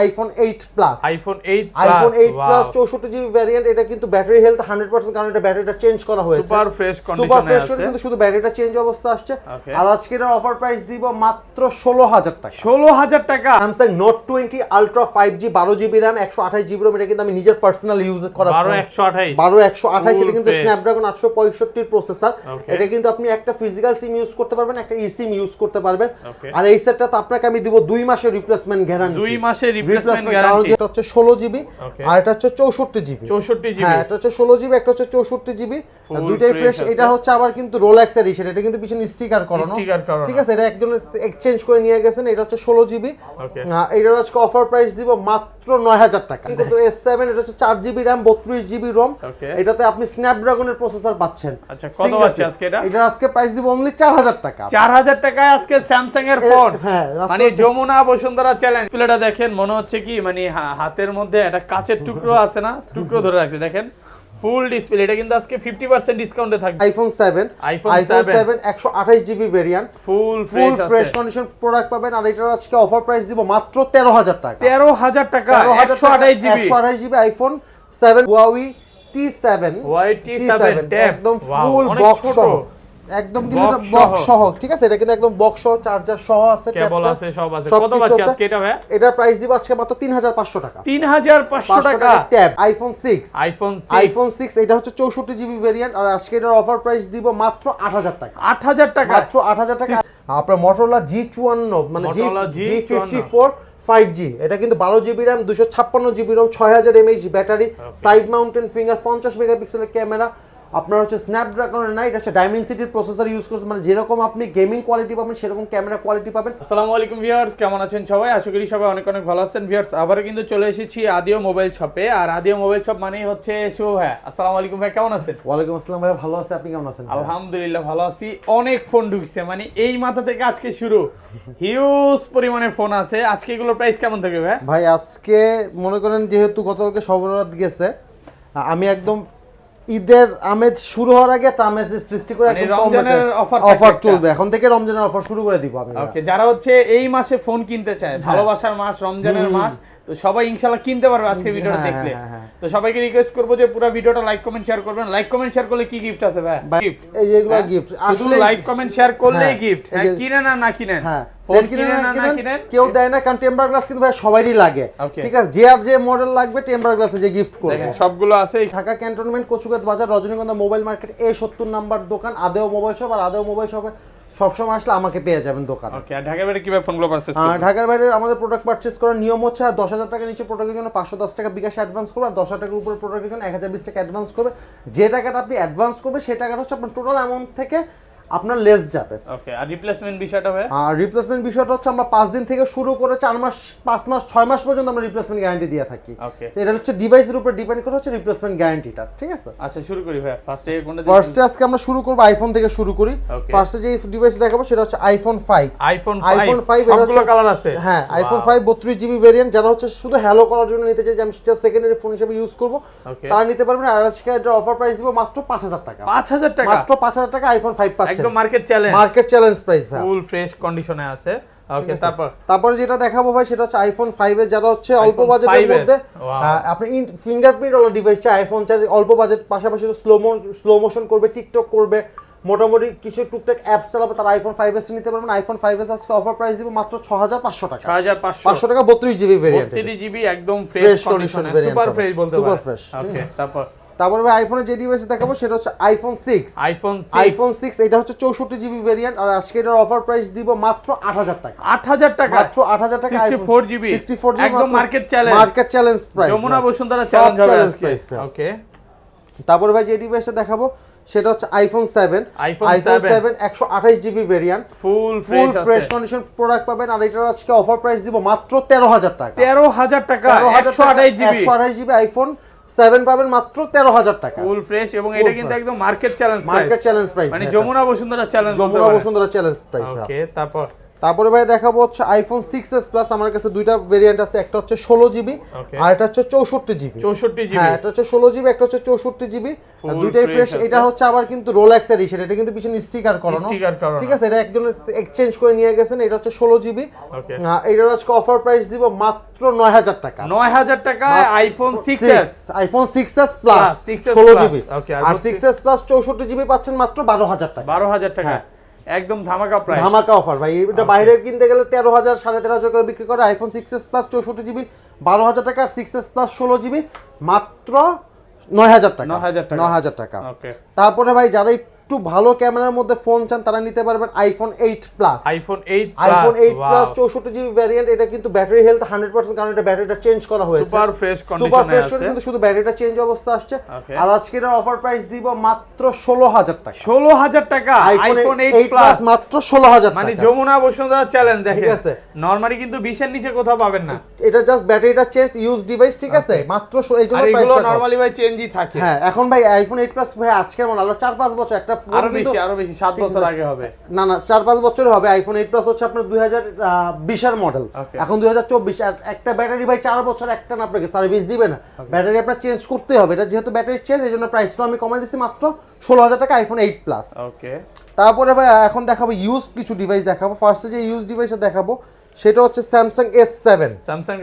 IPhone 8 plus. IPhone 8 iPhone 8 plus 64 GB variant. এটা কিন্তু battery health 100% কারণ এটা ব্যাটারিটা চেঞ্জ করা হয়েছে, সুপার ফ্রেশ কন্ডিশনে আছে, কিন্তু শুধু ব্যাটারিটা চেঞ্জ অবস্থা আসছে। আর আজকে এর অফার প্রাইস দিব মাত্র 16000 টাকা। 16000 টাকা। Samsung Note 20 Ultra 5G 12 GB RAM 128 GB ROM। এটা কিন্তু আমি নিজের পার্সোনাল ইউজ করা 12128। এটা কিন্তু স্ন্যাপড্রাগন 865 এর প্রসেসর। এটা কিন্তু আপনি একটা ফিজিক্যাল সিম ইউজ করতে পারবেন, একটা eSIM ইউজ করতে পারবেন। আর এই সেটটাতে আপনাকে আমি দিব 2 মাসের রিপ্লেসমেন্ট গ্যারান্টি। 2 মাসের রিপ্লেসমেন্ট গ্যারান্টি। এটা হচ্ছে 16 জিবি আর এটা হচ্ছে 64 জিবি। 64 জিবি। হ্যাঁ, এটা হচ্ছে 16 জিবি, একটা হচ্ছে 64 জিবি। দুইটাই ফ্রেশ। এটা হচ্ছে আবার কিন্তু রোলেক্স এডিশন। এটা কিন্তু পিছনে স্টিকার করানো, ঠিক আছে? এটা একজন এক্সচেঞ্জ করে নিয়ে গেছেন। এটা হচ্ছে 16 জিবি। এটার আজকে অফার প্রাইস দিব মাত্র 9000 টাকা। কিন্তু S7 এটা হচ্ছে 4 জিবি RAM 32 জিবি ROM। এটাতে আপনি স্ন্যাপড্রাগনের প্রসেসর পাচ্ছেন। আচ্ছা, কত আছে আজকে এটা? এটা আজকে প্রাইস দিব অনলি 4000 টাকা। 4000 টাকায় আজকে স্যামসাং এর ফোন। হ্যাঁ, মানে যমুনা বসুন্ধরা চ্যালেঞ্জ। ডিসপ্লেটা দেখেন, মনে হচ্ছে কি মানে হাতের মধ্যে একটা কাচের টুকরো আছে না, টুকরো ধরে রাখছে। দেখেন ফুল ডিসপ্লে। এটা কিন্তু আজকে 50% ডিসকাউন্টে থাকবে। IPhone 7 128 GB variant, full fresh condition product পাবেন। আর এটার আজকে অফার প্রাইস দিব মাত্র 13000 টাকা। 13000 টাকা 128 জিবি আইফোন 7 Huawei T7 একদম ফুল বক্স সহ, একদম কিন্তু এটা বক্স সহ, ঠিক আছে? এটা কিন্তু একদম বক্স সহ, চার্জার সহ আছে, কেবল আছে, সব আছে। কত আছে আজকে এটা ভাই? এটা প্রাইস দিব আজকে মাত্র 3500 টাকা। 3500 টাকা। ট্যাব আইফোন 6 এটা হচ্ছে 64 জিবি ভেরিয়েন্ট। আর আজকে এটার অফার প্রাইস দিব মাত্র 8000 টাকা। 8000 টাকা, মাত্র 8000 টাকা। আপনার Motorola G54 মানে G54 5G। এটা কিন্তু 12 GB RAM 256 GB ROM 6000 mAh battery, side mountain finger, 50 মেগাপিক্সেলের ক্যামেরা। আপনার হচ্ছে স্ন্যাপড্রাগনের না, এটা হচ্ছে ডাইমেনসিটির প্রসেসর ইউজ করছে। মানে যেরকম আপনি গেমিং কোয়ালিটি পাবেন সেরকম ক্যামেরা কোয়ালিটি পাবেন। আসসালামু আলাইকুম ভিউয়ার্স, কেমন আছেন সবাই? আশা করি সবাই অনেক অনেক ভালো আছেন। ভিউয়ার্স, আবারো কিন্তু চলে এসেছি আদিও মোবাইল শপে। আর আদিও মোবাইল শপ মানেই হচ্ছে শুভ। হ্যাঁ, আসসালামু আলাইকুম ভাই, কেমন আছেন? ওয়ালাইকুম আসসালাম ভাই, ভালো আছি। আপনি কেমন আছেন? আলহামদুলিল্লাহ ভালো আছি। অনেক ফোন ঢুকছে, মানে এই মাথা থেকে আজকে শুরু, হিউজ পরিমাণে ফোন আছে। আজকে এগুলোর প্রাইস কেমন থাকবে ভাই? ভাই আজকে মনে করেন যেহেতু গতকালকে সবরাত গেছে, আমি একদম ঈদের আমেজ শুরু হওয়ার আগে একটা আমেজ সৃষ্টি করে রমজানের অফার চলবে। এখন থেকে রমজানের অফার শুরু করে দিব আমি। ওকে, যারা হচ্ছে এই মাসে ফোন কিনতে চায়, ভালোবাসার মাস রমজানের মাস, তো সবাই ইনশাআল্লাহ কিনতে পারবে আজকে ভিডিওটা দেখলে। তো সবাইকে রিকোয়েস্ট করব যে পুরো ভিডিওটা লাইক কমেন্ট শেয়ার করবেন। লাইক কমেন্ট শেয়ার করলে কি গিফট আছে ভাই? গিফট, এই যেগুলো গিফট আসলে লাইক কমেন্ট শেয়ার করলেই গিফট। হ্যাঁ, কিনেন আর না কিনেন, ফোন কিনেন না কিনেন কেউ দেয় না, কারণ টেম্পার গ্লাস কিন্তু ভাই সবারই লাগে, ঠিক আছে? যে আর যে মডেল লাগবে টেম্পার গ্লাসে যে গিফট করবে। দেখেন সবগুলো আছে। ঢাকা ক্যান্টনমেন্ট কচুকাত বাজার রজনীগন্ধা মোবাইল মার্কেট A70 নাম্বার দোকান আদেও মোবাইল শপ। আর আদেও মোবাইল শপে সবসময় আসলে আমাকে পেয়ে যাবেন দোকান। ওকে, আর ঢাকার বাইরে কিভাবে ফোনগুলো পারচেজ করবেন? ঢাকার বাইরে আমাদের প্রোডাক্ট পারচেজ করার নিয়ম হচ্ছে 10000 টাকা নিচে প্রোডাক্টের জন্য 510 টাকা বিকাশে অ্যাডভান্স করবে। আর 10000 টাকার উপরে প্রোডাক্টের জন্য 1020 টাকা অ্যাডভান্স করবে। যে টাকাটা আপনি অ্যাডভান্স করবে সেই টাকাটা হচ্ছে আপনার টোটাল অ্যামাউন্ট থেকে আপনার লেস যাবে। ওকে, আর রিপ্লেসমেন্ট বিষয়টা ভাই? আর রিপ্লেসমেন্ট বিষয়টা হচ্ছে আমরা 5 দিন থেকে শুরু করে 4 মাস 5 মাস 6 মাস পর্যন্ত আমরা রিপ্লেসমেন্ট গ্যারান্টি দিয়ে থাকি। ওকে, এটা হচ্ছে ডিভাইসের উপর ডিপেন্ড করে হচ্ছে রিপ্লেসমেন্ট গ্যারান্টিটা, ঠিক আছে? আচ্ছা, শুরু করি ভাই। ফার্স্টে আজকে আমরা শুরু করব আইফোন থেকে শুরু করি। ফার্স্টে যে ডিভাইস দেখাবো সেটা হচ্ছে আইফোন 5। আইফোন 5 সবগুলো কালার আছে। হ্যাঁ, আইফোন 5 32 জিবি ভেরিয়েন্ট। যারা হচ্ছে শুধু হ্যালো করার জন্য নিতে চাই যে আমি জাস্ট সেকেন্ডারি ফোন হিসেবে ইউজ করব, তারা নিতে পারবেন। আর আজকে এটা অফার প্রাইস দিব মাত্র 5000 টাকা। 5000 টাকা, মাত্র 5000 টাকা আইফোন 5 পাচ্ছেন একদম মার্কেট চ্যালেঞ্জ প্রাইস ভাই, ফুল ফ্রেশ কন্ডিশনে আছে। ওকে, তারপরে যেটা দেখাবো ভাই সেটা হচ্ছে আইফোন 5 এর, যারা হচ্ছে অল্প বাজেটের মধ্যে আপনি ফিঙ্গারপ্রিন্ট ওলা ডিভাইস চাই, আইফোন 4 অল্প বাজেট, পাশাপাশি স্লো মোশন করবে, টিকটক করবে, মোটামুটি কিছু টুকটাক অ্যাপস চালাবে, তারা আইফোন 5s নিতে পারবেন। আইফোন 5s আজকে অফার প্রাইস দিব মাত্র 6500 টাকা। 6500 টাকা 32 জিবি ভেরিয়েন্ট, 32 জিবি একদম ফ্রেশ কন্ডিশনে, সুপার ফ্রেশ বলতে পারেন, সুপার ফ্রেশ। ওকে, তারপরে ভাই আইফোনের যে ডিভাইস দেখাবো সেটা হচ্ছে আইফোন 6। আইফোন 6 এটা হচ্ছে 64 জিবি ভেরিয়েন্ট। আর আজকে এটার অফার প্রাইস দিব মাত্র 8000 টাকা। 8000 টাকা, মাত্র 8000 টাকা। 64 জিবি একদম market challenge price, Jamuna Bashundhara challenge হবে আজকে। ওকে, তারপরে ভাই যে ডিভাইসটা দেখাবো সেটা হচ্ছে iPhone 7 128 GB variant, full fresh condition product পাবেন। আর এটার আজকে অফার প্রাইস দিব মাত্র 13000 টাকা। 13000 টাকা 128 জিবি আইফোন 7 পাবেন মাত্র 13000 টাকা, ফুল ফ্রেশ। এবং এটা কিন্তু একদম মার্কেট চ্যালেঞ্জ প্রাইস, মানে Jamuna Bashundhara challenge price. Okay, তারপরে ভাই দেখাবো হচ্ছে আইফোন 6s প্লাস। আমার কাছে দুইটা ভেরিয়েন্ট আছে, একটা হচ্ছে 16 জিবি আর এটা হচ্ছে 64 জিবি। 64 জিবি, হ্যাঁ এটা হচ্ছে 16 জিবি, একটা হচ্ছে 64 জিবি, দুইটাই ফ্রেশ। এটা হচ্ছে আবার কিন্তু রোলেক্স এডিশন, এটা কিন্তু পিছনে স্টিকার করানো, ঠিক আছে? এটা একজন এক্সচেঞ্জ করে নিয়ে গেছেন। এটা হচ্ছে 16 জিবি। এটার আজকে অফার প্রাইস দিব মাত্র 9000 টাকা। 9000 টাকায় iPhone 6s, iPhone 6s plus 16 GB আর 6s প্লাস 64 জিবি পাচ্ছেন মাত্র 12000 টাকা। 12000 টাকা একদম ধামাকা প্রাইস, ধামাকা অফার ভাই। এটা বাইরে কিনতে গেলে 13000 13,500 করে বিক্রি করে। আইফোন 6s প্লাস 64 জিবি 12000 টাকা আর 6s প্লাস 16 জিবি মাত্র 9000 টাকা। 9000 টাকা। ওকে। তারপরে ভাই যারা একটু ভালো ক্যামেরার মধ্যে ফোন চান তারা নিতে পারবেন iPhone 8 plus. IPhone 8 64 GB variant. এটা কিন্তু ব্যাটারি হেলথ 100%, কারণ এটা ব্যাটারিটা চেঞ্জ করা হয়েছে, সুপার ফ্রেশ কন্ডিশনে আছে, কিন্তু শুধু ব্যাটারিটা চেঞ্জ অবস্থা আসছে। আর আজকে এর অফার প্রাইস দিব মাত্র 16000 টাকা। 16000 টাকা আইফোন 8 প্লাস মাত্র 16000 টাকা। মানে যমুনা বসুন্ধরা চ্যালেঞ্জ দেখেন, ঠিক আছে? নরমালি কিন্তু 20 এর নিচে কোথাও পাবেন না। এটা জাস্ট ব্যাটারিটা চেঞ্জ ইউজ ডিভাইস, ঠিক আছে? মাত্র এই জন্য প্রাইসটা নরমালি ভাই চেঞ্জই থাকে। হ্যাঁ এখন ভাই আইফোন 8 প্লাস ভাই আজকের মনে হলো 4-5 বছর একটা ফোন, আরো বেশি 7 বছর আগে হবে। না 4-5 বছর হবে। আইফোন 8 প্লাস হচ্ছে আপনার 2020 এর মডেল, এখন 2024। আর একটা ব্যাটারি ভাই 4 বছর একটা না আপনাকে সার্ভিস দিবে না, ব্যাটারি আপনার চেঞ্জ করতে হবে। এটা যেহেতু ব্যাটারি চেঞ্জ, এই জন্য প্রাইসটা আমি কমাই দিচ্ছি মাত্র 16000 টাকা আইফোন 8 প্লাস। ওকে। তারপরে ভাই এখন দেখাবো ইউজ কিছু ডিভাইস দেখাবো। ফার্স্টে যে ইউজ ডিভাইসটা দেখাবো সেটা হচ্ছে Samsung S7, Samsung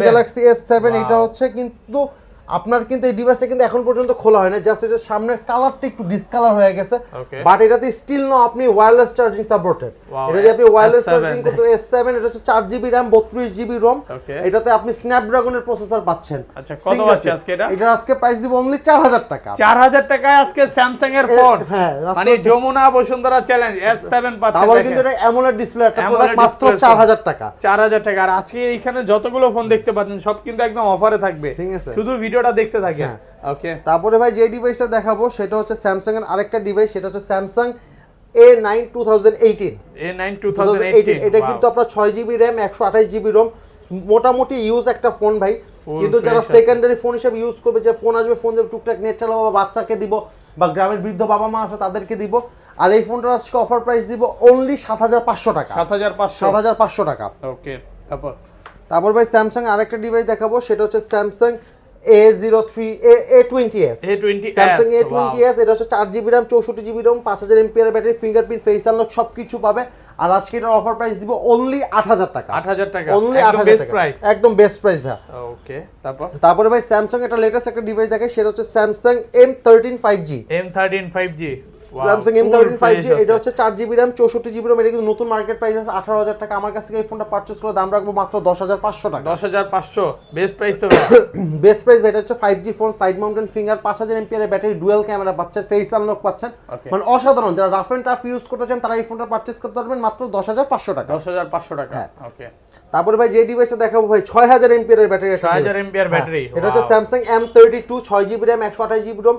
Galaxy S7। এটা হচ্ছে কিন্তু আপনার কিন্তু এই ডিভাইসটা কিন্তু এখন পর্যন্ত খোলা হয় না, জাস্ট এটা সামনের কালারটা একটু ডিসকালার হয়ে গেছে, বাট এটাতে স্টিল নো আপনি ওয়্যারলেস চার্জিং সাপোর্টেড। এটা দিয়ে আপনি ওয়্যারলেস চার্জিং করতে S7। এটা হচ্ছে 4 জিবি RAM 32 জিবি ROM। এটাতে আপনি স্ন্যাপড্রাগনের প্রসেসর পাচ্ছেন। আচ্ছা কত আছে আজকে এটা? এটা আজকে প্রাইস দিব অনলি 4000 টাকা। 4000 টাকায় আজকে স্যামসাং এর ফোন, মানে যমুনা বসুন্ধরা চ্যালেঞ্জ S7 পাচ্ছেন। তারপর কিন্তু এটা অ্যামোলেড ডিসপ্লে একটা প্রোডাক্ট মাত্র 4000 টাকা। 4000 টাকা। আর আজকে এখানে যতগুলো ফোন দেখতে পাচ্ছেন সব কিন্তু একদম অফারে থাকবে, ঠিক আছে? শুধু ভিডিওটা দেখতে থাকেন। ওকে। তারপরে ভাই যে ডিভাইসটা দেখাবো সেটা হচ্ছে স্যামসাং এর আরেকটা ডিভাইস, সেটা হচ্ছে স্যামসাং A9 2018। এটা কিন্তু আপনার 6 জিবি RAM 128 জিবি ROM, মোটামুটি ইউজ একটা ফোন ভাই। কিন্তু যারা সেকেন্ডারি ফোন হিসেবে ইউজ করবে, যে ফোন আসবে, ফোন যাবে টুকটাক নেট চালাবো, বা বাচ্চাকে দিব বা গ্রামের বৃদ্ধ বাবা মা আছে তাদেরকে দিব। আর এই ফোনটার আজকে অফার প্রাইস দিব অনলি 7500 টাকা। 7500 টাকা। ওকে। তারপর ভাই স্যামসাং আরেকটা ডিভাইস দেখাবো, সেটা হচ্ছে স্যামসাং A20s। Samsung A20s। এটা হচ্ছে 4 GB RAM 64 GB ROM 5000 mAh battery, fingerprint, face unlock সবকিছু পাবে। আর আজকে এর অফার প্রাইস দিব অনলি 8000 টাকা। 8000 টাকা অনলি 8000 টাকা, একদম বেস্ট প্রাইস ভাই। ওকে। তারপরে ভাই স্যামসাং এটা লেটেস্ট একটা ডিভাইস দেখে, সেটা হচ্ছে Samsung M13 5G। Samsung M13 5G। এটা হচ্ছে 4 জিবি RAM 64 জিবি ROM। এটা কিন্তু নতুন মার্কেট প্রাইস আছে 18000 টাকা। আমার কাছ থেকে এই ফোনটা পারচেজ করে দাম রাখবো মাত্র 10500 টাকা। 10500 বেস্ট প্রাইস তো। Best price. এটা হচ্ছে 5G phone, side mountain finger, 5000 mAh battery, dual camera পাচ্ছেন, ফেস আনলক পাচ্ছেন, মানে অসাধারণ। যারা রাফ এন্ড টাফ ইউজ করতে চান তারা এই ফোনটা পারচেজ করতে পারবেন মাত্র 10500 টাকা। 10500 টাকা। ওকে। তারপরে ভাই যে ডিভাইসটা দেখাবো ভাই 6000 mAh ব্যাটারি। 6000 mAh battery. এটা হচ্ছে Samsung M32 6 GB RAM 128 GB ROM।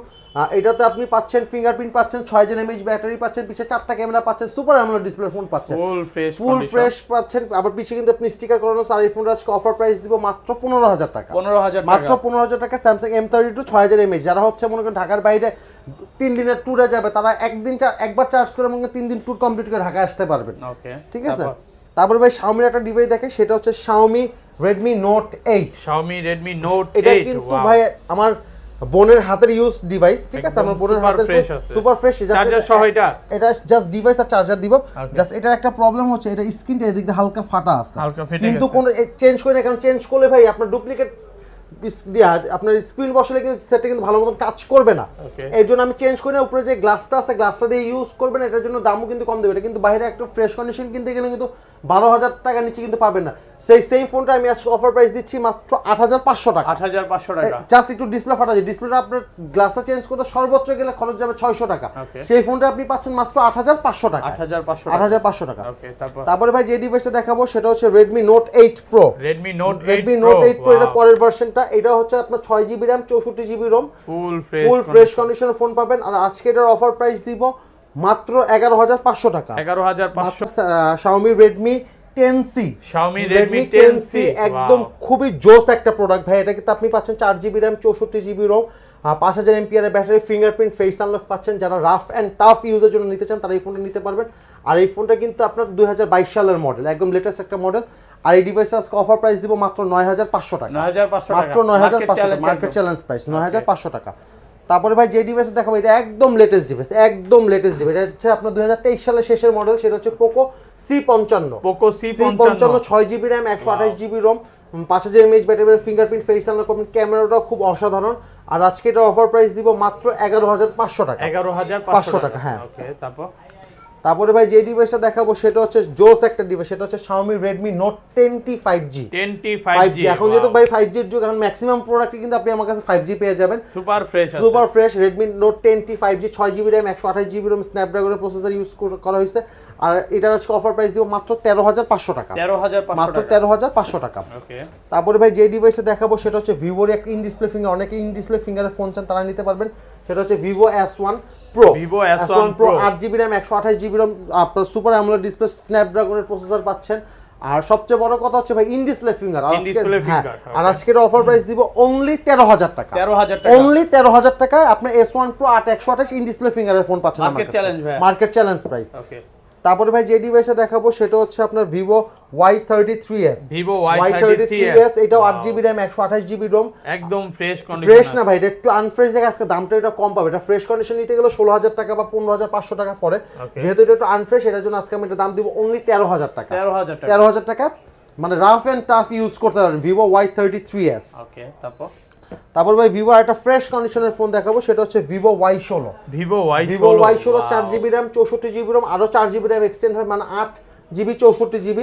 এটাতে আপনি পাচ্ছেন ফিঙ্গারপ্রিন্ট পাচ্ছেন, 6000 mAh ব্যাটারি পাচ্ছেন, পিছে 4টা ক্যামেরা পাচ্ছেন, সুপার অ্যামোলেড ডিসপ্লে ফোন পাচ্ছেন, ফুল ফ্রেশ পাচ্ছেন। আবার পিছে কিন্তু আপনি স্টিকার করানো। আর এই ফোনটার আজকে অফার প্রাইস দিব মাত্র 15000 টাকা। 15000 মাত্র 15000 টাকা স্যামসাং M32 6000 mAh। যারা হচ্ছে মনে করেন ঢাকার বাইরে 3 দিনের ট্যুরে যাবে, তারা একবার চার্জ করে মনে করেন 3 দিন ট্যুর কমপ্লিট করে ঢাকা আসতে পারবেন। ওকে, ঠিক আছে। তারপর ভাই Xiaomi একটা ডিভাইস দেখে, সেটা হচ্ছে Xiaomi Redmi Note 8। এটা কিন্তু ভাই আমার বোনের হাতের ইউজ ডিভাইস, ঠিক আছে? আমার বোনের হাতের সুপার ফ্রেশ। চার্জার সহ এটা জাস্ট ডিভাইস আর চার্জার দিব। জাস্ট এটার একটা প্রবলেম হচ্ছে এটা স্ক্রিনটা এদিক দিয়ে হালকা ফাটা আছে, কিন্তু কোন চেঞ্জ করে না, কারণ চেঞ্জ করলে ভাই আপনার ডুপ্লিকেট আপনার স্ক্রিন বসালে কিন্তু সেটা কিন্তু ভালো মতন কাজ করবে না। এই জন্য আমি চেঞ্জ করি না। উপরে যে গ্লাসটা আছে গ্লাসটা দিয়ে ইউজ করবেন। এটার জন্য দামও কিন্তু কম দেবে। এটা কিন্তু বাইরে একটা ফ্রেশ কন্ডিশন কিনতে গেলে কিন্তু 12000 টাকা নিচে কিন্তু পাবেন না। সেই ফোনটা আমি আজকে অফার প্রাইস দিচ্ছি মাত্র 8500 টাকা। 8500 টাকা। জাস্ট একটু ডিসপ্লে ফাটা যায়, ডিসপ্লেটা আপনার গ্লাসটা চেঞ্জ করতে সর্বোচ্চ গেলে খরচ যাবে 600 টাকা। সেই ফোনটা আপনি পাচ্ছেন মাত্র 8500 টাকা। 8500 টাকা। তারপরে ভাই যে ডিভাইসটা দেখাবো সেটা হচ্ছে Redmi Note 8 Pro। Redmi Note 8 Pro এটা পরের ভার্সনটা। এটা হচ্ছে আপনার 6 GB RAM 64 GB ROM, full fresh কন্ডিশনের ফোন পাবেন। আর আজকে এটার অফার প্রাইস দিব মাত্র 11500 টাকা। 11500। Xiaomi Redmi 10C। Redmi 10C একদম খুবই জোস একটা প্রোডাক্ট ভাই। এটা কিন্তু আপনি পাচ্ছেন 4 GB RAM 64 GB ROM, 5000 mAh battery, fingerprint, face unlock পাচ্ছেন। যারা রাফ এন্ড টাফ ইউজের জন্য নিতে চান তারা এই ফোনটা নিতে পারবেন। আর এই ফোনটা কিন্তু আপনার 2022 সালের মডেল, একদম লেটেস্ট একটা মডেল। আর এই ডিভাইসটা আজকে অফার প্রাইস দিব মাত্র 9500 টাকা, 9500 টাকা, মাত্র 9500 টাকা, মার্কেট চ্যালেঞ্জ প্রাইস 9500 টাকা। তারপরে ভাই যে ডিভাইস দেখাবো এটা একদম লেটেস্ট ডিভাইস, একদম লেটেস্ট ডিভাইস। এটা হচ্ছে আপনার 2023 সালের শেষের মডেল, সেটা হচ্ছে Poco C55। Poco C55 6GB RAM 128GB ROM, 5000 mAh battery, fingerprint, face unlock, ক্যামেরাটাও খুব অসাধারণ। আর আজকে এটা অফার প্রাইস দিব মাত্র 11500 টাকা, 11500 টাকা। হ্যাঁ, ওকে। তারপরে ভাই যে ডিভাইসটা দেখাবো সেটা হচ্ছে জোস একটা ডিভাইস, সেটা হচ্ছে Xiaomi Redmi Note 10T 5G। 5G এখন যেহেতু ভাই 5G এর যুগ, এখন ম্যাক্সিমাম প্রোডাক্টই কিন্তু আপনি আমার কাছে 5G পেয়ে যাবেন। Super fresh Redmi Note 10T 5G, 6GB RAM 128GB ROM, স্ন্যাপড্রাগনের প্রসেসর ইউজ করা হয়েছে। আর এটা আজকে অফার প্রাইস দিব মাত্র 13500 টাকা, 13500 মাত্র 13500 টাকা। ওকে। তারপরে ভাই যে ডিভাইসটা দেখাবো সেটা হচ্ছে ভিভোর একটা ইন ডিসপ্লে ফিঙ্গার, অনেকে ইন ডিসপ্লে ফিঙ্গারের ফোন চান তারা নিতে পারবেন। সেটা হচ্ছে Vivo S1 Pro। Vivo S1 Pro 8GB RAM 128GB ROM, আপনার সুপার অ্যামোলেড ডিসপ্লে, স্ন্যাপড্রাগনের প্রসেসর পাচ্ছেন। আর সবচেয়ে বড় কথা হচ্ছে ভাই ইন ডিসপ্লে ফিঙ্গার। আর আজকের অফার প্রাইস দিব অনলি 13000 টাকা, 13000 টাকা, অনলি 13000 টাকায় আপনি S1 Pro 8 128 ইন ডিসপ্লে ফিঙ্গারের ফোন পাচ্ছেন মার্কেট চ্যালেঞ্জ ভাই, মার্কেট চ্যালেঞ্জ প্রাইস। ওকে। তারপরে ভাই যে ডিভাইসটা দেখাবো সেটা হচ্ছে আপনার Vivo Y33s। Vivo Y33s, এটাও 8GB RAM 128GB ROM, একদম ফ্রেশ কন্ডিশন। ফ্রেশ না ভাই, এটা একটু আনফ্রেশ দেখে আজকে দামটা এটা কম পাবে। এটা ফ্রেশ কন্ডিশন নিতে গেলে 16000 টাকা বা 15500 টাকা পড়ে। যেহেতু এটা একটু আনফ্রেশ, এটার জন্য আজকে আমি এটা দাম দিব অনলি 13000 টাকা, 13000 টাকা। মানে রাফ এন্ড টাফ ইউজ করতে পারবেন Vivo Y33s। ওকে। তারপর ভাই ভিভো একটা ফ্রেশ কন্ডিশনের ফোন দেখাবো, সেটা হচ্ছে Vivo Y16। Vivo Y16 4GB RAM 64GB ROM, আরো 4GB RAM এক্সটেন্ড হয়, মানে 8GB 64GB।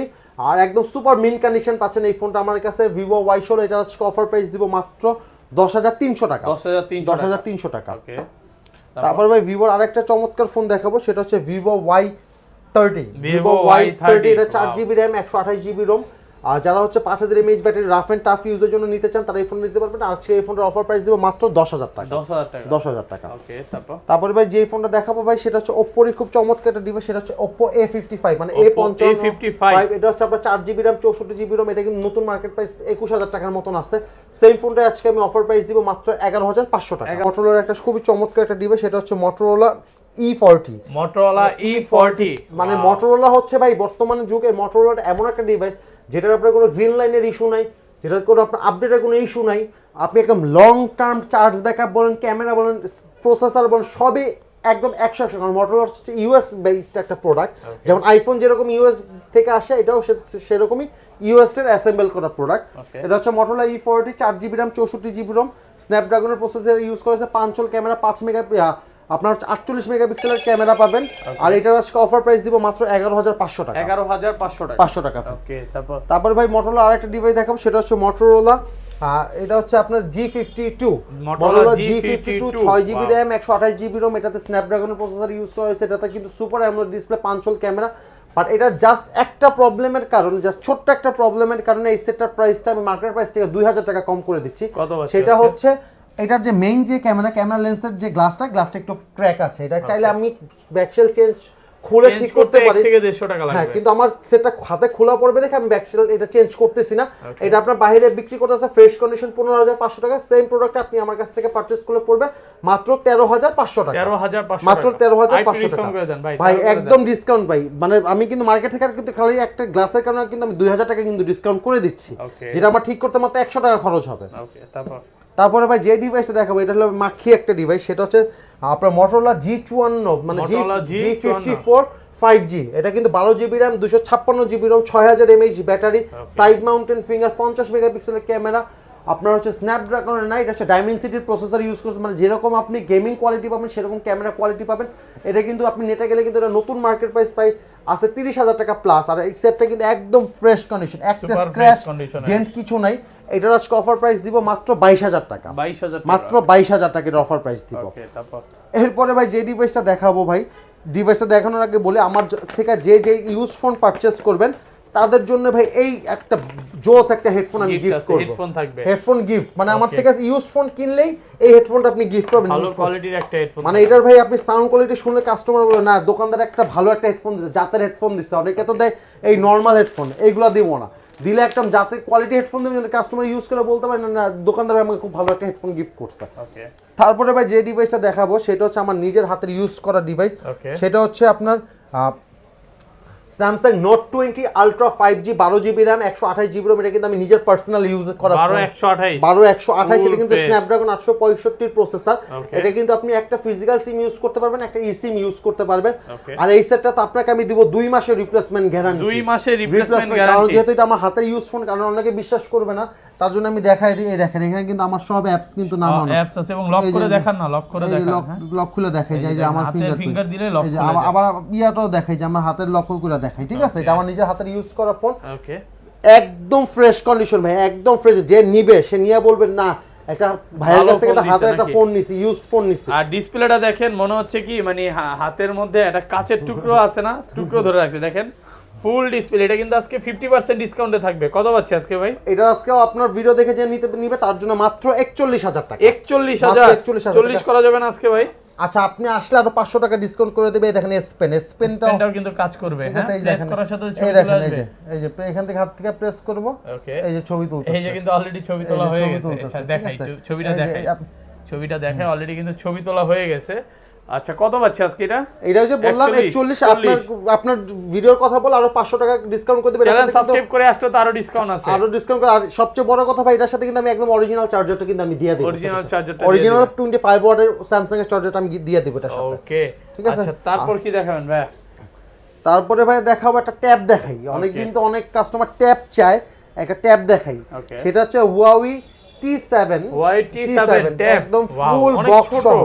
আর একদম সুপার মিন কন্ডিশন পাচ্ছেন এই ফোনটা আমার কাছে Vivo Y16। এটা আজকে অফার প্রাইস দিব মাত্র 10300 টাকা, 10300 টাকা। ওকে। তারপর ভাই ভিভোর আরেকটা চমৎকার ফোন দেখাবো, সেটা হচ্ছে Vivo Y30। এটা 4GB RAM 128GB ROM। আর যারা হচ্ছে 5000 mAh battery, rough and tough ইউজের জন্য নিতে চান তারা এই ফোন নিতে পারবেন। আজকে এই ফোনটার অফার প্রাইস দিব মাত্র 10000 টাকা, 10000 টাকা। ওকে। তারপরে ভাই যে ফোনটা দেখাবো ভাই সেটা হচ্ছে Oppo এর খুব চমৎকার একটা ডিভাইস, সেটা হচ্ছে Oppo A55, মানে A55। এটা হচ্ছে আপনার 4GB RAM 64GB ROM। এটা কিন্তু নতুন মার্কেট প্রাইস 21000 টাকার মতন আছে। সেম ফোনটা আজকে আমি অফার প্রাইস দিব মাত্র 11500 টাকা। Motorola একটা খুবই চমৎকার একটা ডিভাইস, সেটা হচ্ছে Motorola E40। মানে Motorola হচ্ছে ভাই বর্তমানে যুগে Motorola এমন একটা ডিভাইস যেটার আপনার কোনো গ্রিন লাইনের ইস্যু নাই, যেটার কোনো আপনার আপডেটের কোনো ইস্যু নাই। আপনি একদম লং টার্ম চার্জ ব্যাকআপ বলেন, ক্যামেরা বলেন, প্রসেসর বলেন, সবই একদম 100%। কারণ Motorola হচ্ছে ইউএস বেসড একটা প্রোডাক্ট, যেমন আইফোন যেরকম ইউএস থেকে আসে, এটাও সেরকমই ইউএস এর অ্যাসেম্বল করা প্রোডাক্ট। এটা হচ্ছে Motorola E40, 4GB RAM 64GB ROM, স্ন্যাপড্রাগনের প্রসেসর ইউজ করেছে, 5 ক্যামেরা, 5 আপনার 48 মেগাপিক্সেলের ক্যামেরা পাবেন। আর এটার আজকে অফার প্রাইস দিব মাত্র 11500 টাকা, 11500 টাকা। ওকে। তারপর ভাই Motorola আরেকটা ডিভাইস দেখাবো, সেটা হচ্ছে Motorola এটা হচ্ছে আপনার G52। Motorola G52 6GB RAM 128GB ROM, এটাতে স্ন্যাপড্রাগনের প্রসেসর ইউজ করা হয়েছে। এটাতে কিন্তু super AMOLED display, 5 camera. But এটা জাস্ট একটা প্রবলেমের কারণে, জাস্ট ছোট্ট একটা প্রবলেমের কারণে এই সেটটার প্রাইসটা আমি মার্কেট প্রাইস থেকে 2000 টাকা কম করে দিচ্ছি। সেটা হচ্ছে এটার যে মেইন যে ক্যামেরা লেন্সের যে গ্লাসটা একটু ক্র্যাক আছে। এটা চাইলে আমি ব্যাকশেল চেঞ্জ খুলে ঠিক করতে পারি, 150 টাকা লাগবে। হ্যাঁ, কিন্তু আমার সেটটা হাতে খোলা পড়বে দেখে আমি ব্যাকশেল এটা চেঞ্জ করতেছি না। এটা আপনার বাইরে বিক্রি করতেছে ফ্রেশ কন্ডিশন 15500 টাকা। সেম প্রোডাক্ট আপনি আমার কাছ থেকে পারচেজ করলে পড়বে মাত্র 13500 টাকা, 13500 মাত্র 13500 টাকা। ভাই একদম ডিসকাউন্ট ভাই, মানে আমি কিন্তু মার্কেট থেকে কিন্তু খালি একটা গ্লাসের কারণে কিন্তু আমি 2000 টাকা কিন্তু ডিসকাউন্ট করে দিচ্ছি, যেটা আমার ঠিক করতে মাত্র 100 টাকা খরচ হবে। তারপরে ভাই যে ডিভাইসটা দেখাবো এটা হলো মাখি একটা ডিভাইস, সেটা হচ্ছে আপনার Motorola G54, মানে G54 5G। এটা কিন্তু 12GB RAM 256GB ROM, 6000 mAh battery, side mountain finger, 50 মেগাপিক্সেলের ক্যামেরা। আপনার হচ্ছে স্ন্যাপড্রাগনের না, এটা হচ্ছে ডাইমেনসিটির প্রসেসর ইউজ করছে। মানে যেরকম আপনি গেমিং কোয়ালিটি পাবেন সেরকম ক্যামেরা কোয়ালিটি পাবেন। এটা কিন্তু আপনি নেটে গেলে কিন্তু এটা নতুন মার্কেট প্রাইস প্রায় আছে 30000 টাকা প্লাস। আর এই সেটটা কিন্তু একদম ফ্রেশ কন্ডিশন, একটা স্ক্র্যাচ ডেন্ট কিছু নাই। এটার আজকে অফার প্রাইস দিব মাত্র 22000 টাকা, মাত্র 22000 টাকা এর অফার প্রাইস দিব। এরপরে ভাই যে ডিভাইসটা দেখাবো ভাই, ডিভাইসটা দেখানোর আগে বলি আমার থেকে যে ইউজ ফোন পারচেজ করবেন তাদের জন্য ভাই এই একটা জোস একটা হেডফোন আমি গিফট করব। হেডফোন গিফট, মানে আমার থেকে ইউজ ফোন কিনলেই এই হেডফোনটা আপনি গিফট পাবেন। ভালো কোয়ালিটির একটা হেডফোন, মানে এটার ভাই আপনি সাউন্ড কোয়ালিটি শুনলে কাস্টমার বলে না দোকানদার একটা ভালো একটা হেডফোন দিচ্ছে, জাতের হেডফোন দিচ্ছে। অনেকে তো দেয় এই নরমাল হেডফোন, এইগুলো দিব না, দিলে একদম জাতের কোয়ালিটি হেডফোন দেবেন, কাস্টমার ইউজ করে বলতে পারে না দোকানদার আমাকে খুব ভালো একটা হেডফোন গিফট করছে। তারপরে ভাই যে ডিভাইসটা দেখাবো সেটা হচ্ছে আমার নিজের হাতের ইউজ করা ডিভাইস, সেটা হচ্ছে আপনার Samsung note 20 ultra 5G 12GB RAM 128GB RAM, এটা কিন্তু আমি নিজের পার্সোনাল ইউজ করা 12128 এটা কিন্তু স্ন্যাপড্রাগন 865 প্রসেসর। এটা কিন্তু আপনি একটা ফিজিক্যাল সিম ইউজ করতে পারবেন, একটা eSIM ইউজ করতে পারবেন। আর এই সেটটা তো আপনাকে আমি দিব 2 মাসের রিপ্লেসমেন্ট গ্যারান্টি। 2 মাসের রিপ্লেসমেন্ট গ্যারান্টি, কারণ যেহেতু এটা আমার হাতের ইউজ ফোন, কারণ অনেকে বিশ্বাস করবে না, তার জন্য আমি দেখাই দিই। এই দেখেন এখানে কিন্তু আমার সব অ্যাপস কিন্তু নামানো, অ্যাপস আছে এবং লক করে দেখান না, লক করে দেখান, লক খুলে দেখাই যায় যে আমার ফিঙ্গার দিলে লক করে যায়। আবার ইয়াটাও দেখাই যে আমার হাতের লক করে দেখাই, ঠিক আছে? এটা আমার নিজের হাতের ইউজ করা ফোন। ওকে, একদম ফ্রেশ কন্ডিশন ভাই, একদম ফ্রেশ। যে নিবে সে নিয়ে বলবেন না একটা ভাইয়ের কাছে একটা হাতে একটা ফোন নিছি, ইউজড ফোন নিছি। আর ডিসপ্লেটা দেখেন, মনে হচ্ছে কি মানে হাতের মধ্যে একটা কাচের টুকরো আছে না, টুকরো ধরে রাখছে। দেখেন ফুল ডিসপ্লে। এটা কিন্তু আজকে 50% ডিসকাউন্টে থাকবে। কত পাচ্ছে আজকে ভাই? এটা আজকে আপনার ভিডিও দেখে যে নিবে তার জন্য মাত্র 41000 টাকা। 41000 40 করা যাবে না আজকে ভাই? আচ্ছা, আপনি আসলে আরো 500 টাকা ডিসকাউন্ট করে দেবে। দেখেন স্পেনটাও কিন্তু কাজ করবে। হ্যাঁ, প্রেস করার সাথে ছবি চলে আসবে। এই যে এখান থেকে হাত থেকে প্রেস করব, ওকে, এই যে ছবি তুলতেছে। এই যে কিন্তু অলরেডি ছবি তোলা হয়ে গেছে। আচ্ছা দেখাই, ছবিটা দেখাই অলরেডি কিন্তু ছবি তোলা হয়ে গেছে। আচ্ছা, কত পাচ্ছে আজকে এটা? এটা যে বললাম 41। আপনার ভিডিওর কথা বল আরো 500 টাকা ডিসকাউন্ট করে দেবে। চ্যানেল সাবস্ক্রাইব করে আসলে তো আরো ডিসকাউন্ট আছে, আরো ডিসকাউন্ট। আর সবচেয়ে বড় কথা ভাই, এটার সাথে কিন্তু আমি একদম অরিজিনাল চার্জারটা কিন্তু আমি দিয়ে দেব। অরিজিনাল 25 ওয়াটের স্যামসাং এর চার্জারটা আমি দিয়ে দেব এটার সাথে। ওকে, ঠিক আছে। আচ্ছা, তারপর কি দেখাবেন ভাই? তারপরে ভাই দেখাবো একটা ট্যাব দেখাই। অনেকদিন তো অনেক কাস্টমার ট্যাব চায়, একটা ট্যাব দেখাই। সেটা হচ্ছে Huawei T7 ট্যাব, একদম ফুল বক্স সহ,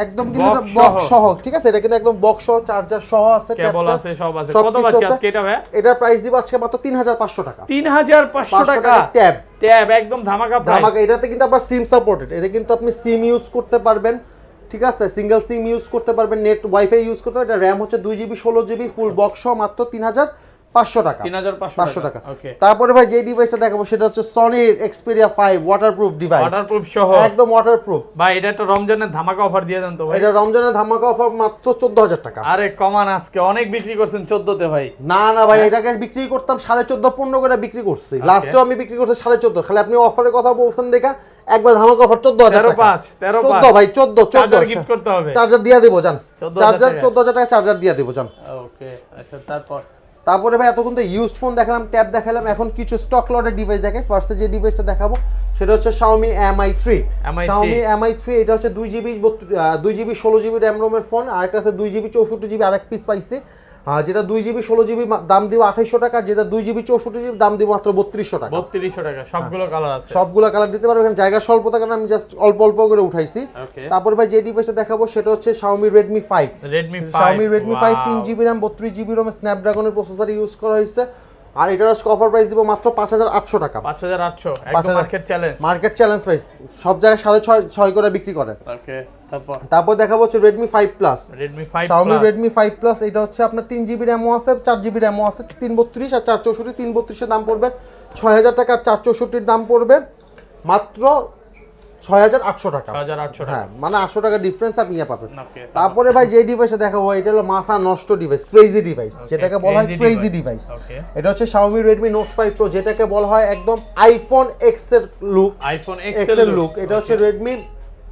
একদম কিন্তু এটা বক্স সহ, ঠিক আছে? এটা কিন্তু একদম বক্স সহ, চার্জার সহ আছে, কেবল আছে, সব আছে। কত পাচ্ছে আজকে এটা ভাই? এটার প্রাইস দিব আজকে মাত্র 3500 টাকা। 3500 টাকা ট্যাব, একদম ধামাকা প্রাইস। ধামাকা। এটাতে কিন্তু আবার সিম সাপোর্টেড। এটা কিন্তু আপনি সিম ইউজ করতে পারবেন, ঠিক আছে? সিঙ্গেল সিম ইউজ করতে পারবেন, নেট ওয়াইফাই ইউজ করতে পারবেন। এটা র‍্যাম হচ্ছে 2GB 16GB, ফুল বক্স সহ মাত্র 3500 টাকা। 3500 টাকা। তারপরে ভাই যে ডিভাইসটা দেখাবো সেটা হচ্ছে Sony Xperia 5 waterproof device, waterproof সহ, একদম ওয়াটারপ্রুফ। ভাই এটা তো রমজানের ধামাকা অফার দিয়ে দেন তো ভাই। এটা রমজানের ধামাকা অফার, মাত্র 14000 টাকা। আরে কমান, আজকে অনেক বিক্রি করছেন 14 তে ভাই। না ভাই, এটাকে বিক্রি করতাম 14.5 15 করে বিক্রি করছি। লাস্টেও আমি বিক্রি করছি 14.5। খালি আপনি অফারের কথা বলছেন দেখা একবার ধামাকা অফার 14000 টাকা। 13 ভাই 14 গিফট করতে হবে। চার্জার দিয়ে দেব জান, চার্জার 14000 টাকা চার্জার দিয়ে দেব জান। ওকে, আচ্ছা তারপরে ভাই এতক্ষণ তো ইউজড ফোন দেখালাম, ট্যাব দেখালাম, এখন কিছু স্টক লটের ডিভাইস দেখাই। ফার্স্টে যে ডিভাইসটা দেখাবো সেটা হচ্ছে Xiaomi Mi 3। এটা হচ্ছে 2GB 16GB RAM ROM এর ফোন। আরেকটা আছে 2GB 64GB, আরেক পিস পাইছে। যেটা 2GB 16GB দাম দিব 2800 টাকা, যেটা 2GB 64GB দাম দিব মাত্র 3200 টাকা। 3200 টাকা, সবগুলো কালার আছে, সবগুলো কালার দিতে পারবেন। এখানে জায়গা স্বল্পতার কারণে আমি জাস্ট অল্প অল্প করে উঠাইছি। তারপর ভাই যে ডিভাইসটা দেখাবো সেটা হচ্ছে Xiaomi Redmi 5 3GB RAM 32GB ROM স্ন্যাপড্রাগনের প্রসেসর ইউজ করা হয়েছে। আর এটার অফার প্রাইস দিব মাত্র 5800 টাকা। 5800, একদম মার্কেট চ্যালেঞ্জ প্রাইস। সব জায়গায় 6.5 করে বিক্রি করে। ওকে, তারপর দেখাবো হচ্ছে Redmi 5 Plus। Xiaomi Redmi 5 Plus, এটা হচ্ছে আপনার 3GB RAM আছে, 4GB RAM আছে, 332 আর 464। 332 এর দাম পড়বে 6000 টাকা, আর 464 এর দাম পড়বে মাত্র 6800 টাকা। 6800 টাকা, হ্যাঁ, মানে 800 টাকা ডিফারেন্স আপনি পাবেন। তারপরে ভাই যে ডিভাইসটা দেখাবো এটা হলো মাথা নষ্ট ডিভাইস, ক্রেজি ডিভাইস, যেটাকে বলা হয় ক্রেজি ডিভাইস। এটা হচ্ছে Xiaomi Redmi Note 5 Pro, যেটাকে বলা হয় একদম iPhone X এর লুক, iPhone X এর লুক। এটা হচ্ছে Redmi।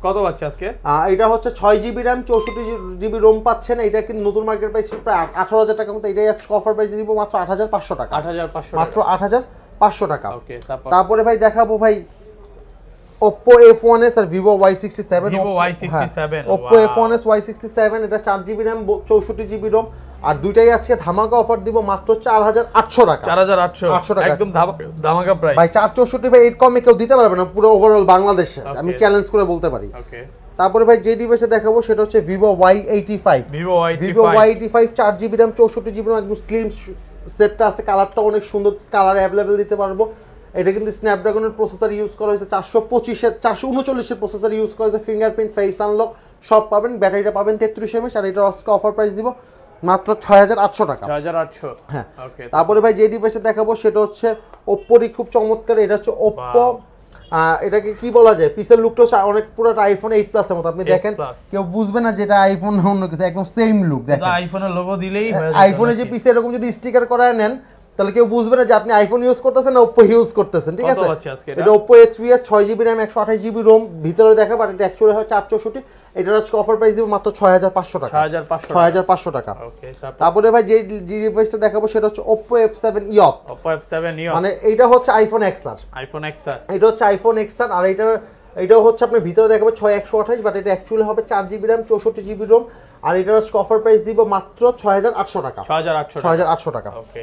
কত পাচ্ছে আজকে? এটা হচ্ছে 6GB RAM 64GB ROM পাচ্ছেন। এটা কিন্তু নতুন মার্কেট প্রাইস প্রায় 18000 টাকার মতো। এটাই আজকে অফার প্রাইস দিব মাত্র 8500 টাকা। 8500, মাত্র 8500 টাকা। ওকে, তারপরে ভাই দেখাবো ভাই Oppo F1s আর Vivo Y67। Oppo F1s Y67, এটা 4GB RAM 64GB ROM। আর দুইটাই আজকে ধামাকা অফার দিব মাত্র 4800 টাকা। 4800 টাকা, একদম ধামাকা প্রাইস। ভাই 464 ভাই এর কমে কেউ দিতে পারবে না পুরো ওভারঅল বাংলাদেশে, আমি চ্যালেঞ্জ করে বলতে পারি। ওকে, তারপরে ভাই যে ডিভাইসে দেখাবো সেটা হচ্ছে Vivo Y85। Vivo Y85 4GB RAM 64GB ROM, একদম স্লিম সেটটা আছে, কালারটা অনেক সুন্দর, কালার অ্যাভেলেবল দিতে পারবো। এটা কিন্তু স্ন্যাপড্রাগনের প্রসেসর ইউজ করা হয়েছে, 439 প্রসেসর ইউজ করা হয়েছে, ফিঙ্গারপ্রিন্ট, ফেস আনলক সব পাবেন। ব্যাটারিটা পাবেন 33 mAh। আর এটা আজকে অফার প্রাইস দিব মাত্র 6800 টাকা। 6800, হ্যাঁ। তারপরে ভাই যে ডিভাইসে দেখাবো সেটা হচ্ছে Oppo-র খুব চমৎকার। এটা হচ্ছে Oppo, এটাকে কি বলা যায়, পিসের লুকটা অনেক পুরো iPhone 8 Plus এর মতো। আপনি দেখেন কেউ বুঝবে না যেটা আইফোন অন্য কিছু, একদম সেম লুক। দেখেন আইফোনের লোগো দিলেই আইফোনে যে পিসে এরকম যদি স্টিকার করায় নেন তাহলে কেউ বুঝবে না যে আপনি আইফোন ইউজ করতেছেন না ওপ্পো ইউজ করতেছেন, ঠিক আছে? এটা Oppo A3s 6GB RAM 128GB ROM, ভিতরে দেখা বাট এটা অ্যাকচুয়ালি হয় 464। এটার আজকে অফার প্রাইস দিব মাত্র 6500 টাকা। 6500 টাকা। ওকে, তারপরে ভাই যে ডিভাইসটা দেখাবো সেটা হচ্ছে Oppo F7 eOP। Oppo F7 eOP মানে এইটা হচ্ছে আইফোন XR। এটা হচ্ছে আইফোন XR, আর এটাও হচ্ছে আপনার ভিতরে দেখাবো 6128, বাট এটা অ্যাকচুয়ালি হবে 4GB RAM 64GB ROM, আর এটার অফার প্রাইস দিব মাত্র 6800 টাকা। 6800 টাকা। ওকে,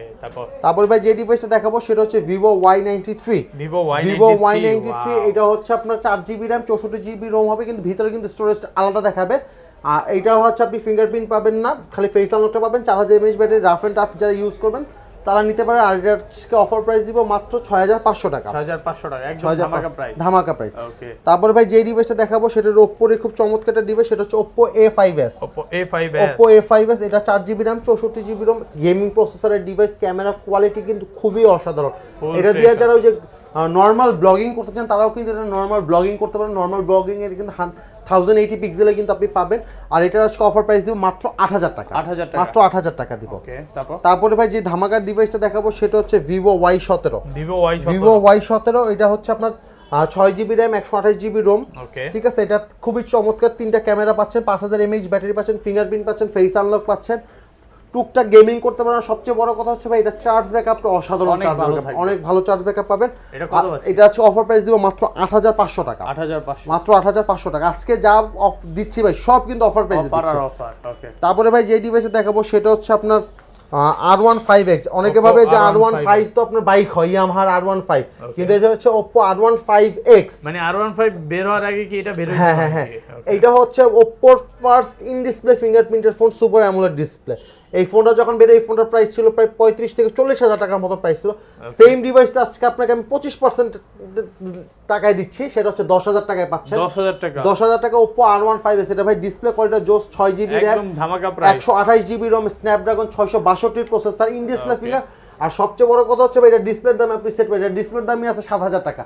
তারপর ভাই যে ডিভাইসটা দেখাবো সেটা হচ্ছে Vivo Y93। Vivo Y93 এটা হচ্ছে আপনার 4GB RAM 64GB ROM হবে, কিন্তু ভিতরে কিন্তু স্টোরেজ আলাদা দেখাবে। আর এইটা হচ্ছে আপনি ফিঙ্গারপ্রিন্ট পাবেন না, খালি ফেস আনলকটা পাবেন। 4000 mAh battery, rough and tough যারা ইউজ করবেন তারা নিতে পারে। আর এটাকে অফার প্রাইস দিব মাত্র 6500 টাকা। 6500 টাকা, একদম ধামাকা প্রাইস। ওকে, তারপর ভাই যে ডিভাইসটা দেখাবো সেটা Oppo এর খুব চমৎকার একটা ডিভাইস, সেটা হচ্ছে Oppo A5s। Oppo A5s এটা 4GB RAM 64GB ROM, gaming প্রসেসরের ডিভাইস। ক্যামেরা কোয়ালিটি কিন্তু খুবই অসাধারণ। এটা দিয়ে যারা ওই যে নরমাল ব্লগিং করতে চান তারাও কিন্তু এটা নরমাল ব্লগিং করতে পারেন। নরমাল ব্লগিং এর কিন্তু 1080 পিক্সেলে কিন্তু আপনি পাবেন। আর এটার আজকে অফার প্রাইস দিব মাত্র 8000 টাকা। মাত্র 8000 টাকা দিব। ওকে, তারপরে ভাই যে ধামাকার ডিভাইসটা দেখাবো সেটা হচ্ছে Vivo Y17। Vivo Y17 এটা হচ্ছে আপনার 6GB RAM 128GB ROM। ঠিক আছে, এটা খুবই চমৎকার। 3টা ক্যামেরা পাচ্ছেন, 5000 mAh ব্যাটারি পাচ্ছেন, ফিঙ্গারপ্রিন্ট পাচ্ছেন, ফেস আনলক পাচ্ছেন, টুকটাক গেমিং করতে পারেন। সবচেয়ে বড় কথা হচ্ছে ভাই এটা চার্জ ব্যাকআপটা অসাধারণ, চার্জ ব্যাকআপ অনেক ভালো চার্জ ব্যাকআপ পাবেন। এটা আছে অফার প্রাইস দিব মাত্র 8500 টাকা। মাত্র 8500 টাকা। আজকে যা অফ দিচ্ছি ভাই সব কিন্তু অফার প্রাইসে দিচ্ছি। তারপরে ভাই যে ডিভাইসে দেখাবো সেটা হচ্ছে আপনার R15X। অনেকে ভাবে যে R15 তো আপনার বাইক হয়, ইয়ামাহার R15, কিন্তু এটা হচ্ছে Oppo R15X। মানে R15 বের হওয়ার আগে কি এটা বের হয়েছে? হ্যাঁ, এইটা হচ্ছে Oppo ফার্স্ট ইন ডিসপ্লে ফিঙ্গারপ্রিন্টের ফোন, সুপার অ্যামোলেড ডিসপ্লে। এই ফোনটা যখন বের, এই ফোনটার প্রাইস ছিল প্রায় 35 থেকে 40,000 টাকার মতো প্রাইস ছিল। সেম ডিভাইসটা আজকে আপনাকে আমি 25% টাকায় দিচ্ছি, সেটা হচ্ছে 10,000 টাকায় পাচ্ছেন। 10,000 টাকা Oppo R15s। এটা ভাই ডিসপ্লে কোয়ালিটি জোস, 6GB RAM 128GB ROM, Snapdragon 662 processor, in display finger. আর সবচেয়ে বড় কথা হচ্ছে ভাই এটা ডিসপ্লের দাম আপনি সেট পাবেন, ডিসপ্লের দামই আছে 7000 টাকা।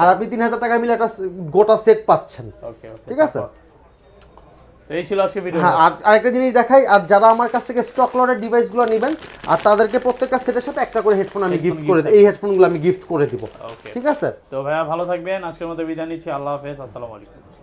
আর আপনি 3000 টাকা মিলে একটা গোটা সেট পাচ্ছেন। ঠিক আছে, এই ছিল আজকে ভিডিও। হ্যাঁ, আর আরেকটা জিনিস দেখাই, আর যারা আমার কাছ থেকে স্টক লটের ডিভাইসগুলো নেবেন আর তাদেরকে প্রত্যেকটা সেটের সাথে একটা করে হেডফোন আমি গিফট করে দিই। এই হেডফোনগুলো আমি গিফট করে দিব। ঠিক আছে, তো ভাইয়া ভালো থাকবেন। আজকের মতো বিদায় নিচ্ছি। আল্লাহ হাফেজ, আসসালামু আলাইকুম।